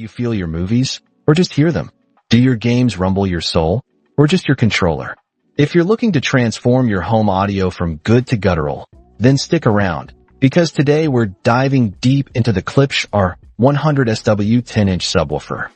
you feel your movies, or just hear them? Do your games rumble your soul, or just your controller? If you're looking to transform your home audio from good to guttural, then stick around, because today we're diving deep into the Klipsch R-100SW 10-inch subwoofer.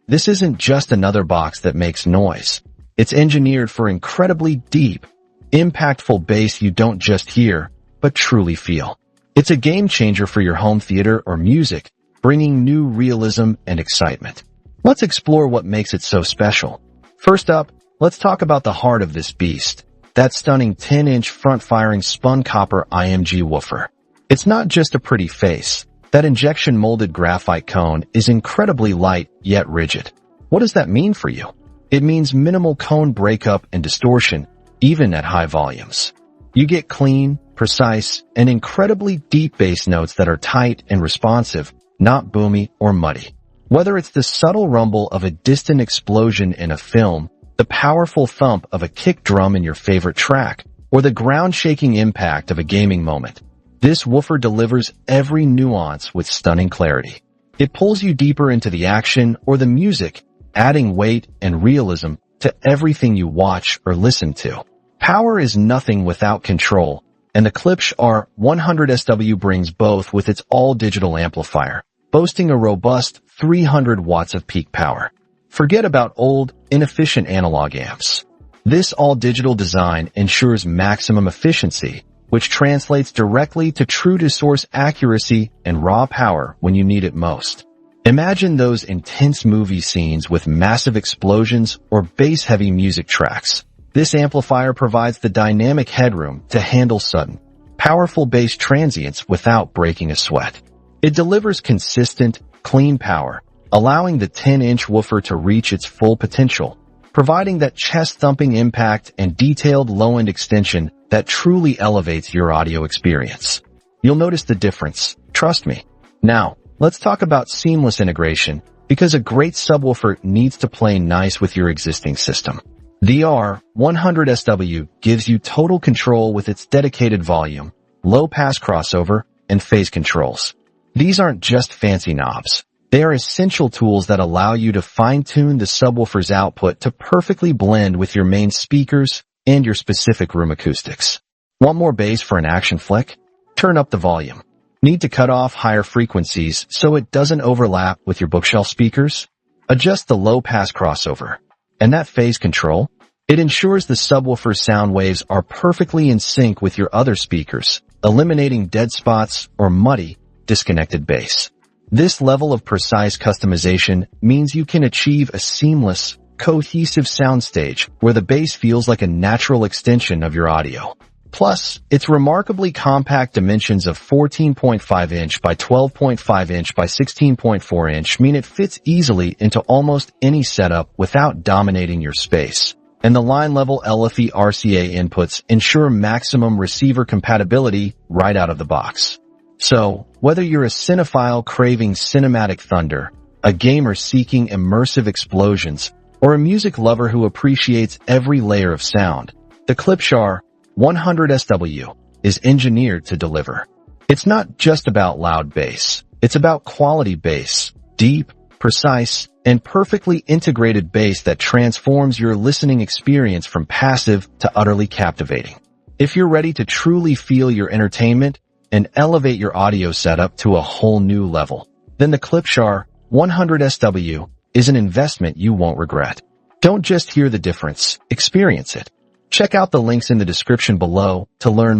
This isn't just another box that makes noise. It's engineered for incredibly deep, impactful bass you don't just hear, but truly feel. It's a game changer for your home theater or music, bringing new realism and excitement. Let's explore what makes it so special. First up, let's talk about the heart of this beast, that stunning 10-inch front-firing spun copper IMG woofer. It's not just a pretty face. That injection-molded graphite cone is incredibly light yet rigid. What does that mean for you? It means minimal cone breakup and distortion, even at high volumes. You get clean, precise, and incredibly deep bass notes that are tight and responsive, not boomy or muddy. Whether it's the subtle rumble of a distant explosion in a film, the powerful thump of a kick drum in your favorite track, or the ground-shaking impact of a gaming moment, this woofer delivers every nuance with stunning clarity. It pulls you deeper into the action or the music, adding weight and realism to everything you watch or listen to. Power is nothing without control, and the Klipsch R-100SW brings both with its all-digital amplifier, boasting a robust 300 watts of peak power. Forget about old, inefficient analog amps. This all-digital design ensures maximum efficiency, which translates directly to true-to-source accuracy and raw power when you need it most. Imagine those intense movie scenes with massive explosions or bass-heavy music tracks. This amplifier provides the dynamic headroom to handle sudden, powerful bass transients without breaking a sweat. It delivers consistent, clean power, allowing the 10-inch woofer to reach its full potential, providing that chest-thumping impact and detailed low-end extension that truly elevates your audio experience. You'll notice the difference, trust me. Now, let's talk about seamless integration, because a great subwoofer needs to play nice with your existing system. The R-100SW gives you total control with its dedicated volume, low-pass crossover, and phase controls. These aren't just fancy knobs. They are essential tools that allow you to fine-tune the subwoofer's output to perfectly blend with your main speakers and your specific room acoustics. Want more bass for an action flick? Turn up the volume. Need to cut off higher frequencies so it doesn't overlap with your bookshelf speakers? Adjust the low-pass crossover. And that phase control? It ensures the subwoofer's sound waves are perfectly in sync with your other speakers, eliminating dead spots or muddy, disconnected bass. This level of precise customization means you can achieve a seamless, cohesive soundstage where the bass feels like a natural extension of your audio. Plus, its remarkably compact dimensions of 14.5 inch by 12.5 inch by 16.4 inch mean it fits easily into almost any setup without dominating your space. And the line-level LFE RCA inputs ensure maximum receiver compatibility right out of the box. So, whether you're a cinephile craving cinematic thunder, a gamer seeking immersive explosions, or a music lover who appreciates every layer of sound, the Klipsch R-100SW is engineered to deliver. It's not just about loud bass. It's about quality bass, deep, precise, and perfectly integrated bass that transforms your listening experience from passive to utterly captivating. If you're ready to truly feel your entertainment and elevate your audio setup to a whole new level, then the Klipsch R-100SW is an investment you won't regret. Don't just hear the difference, experience it. Check out the links in the description below to learn more.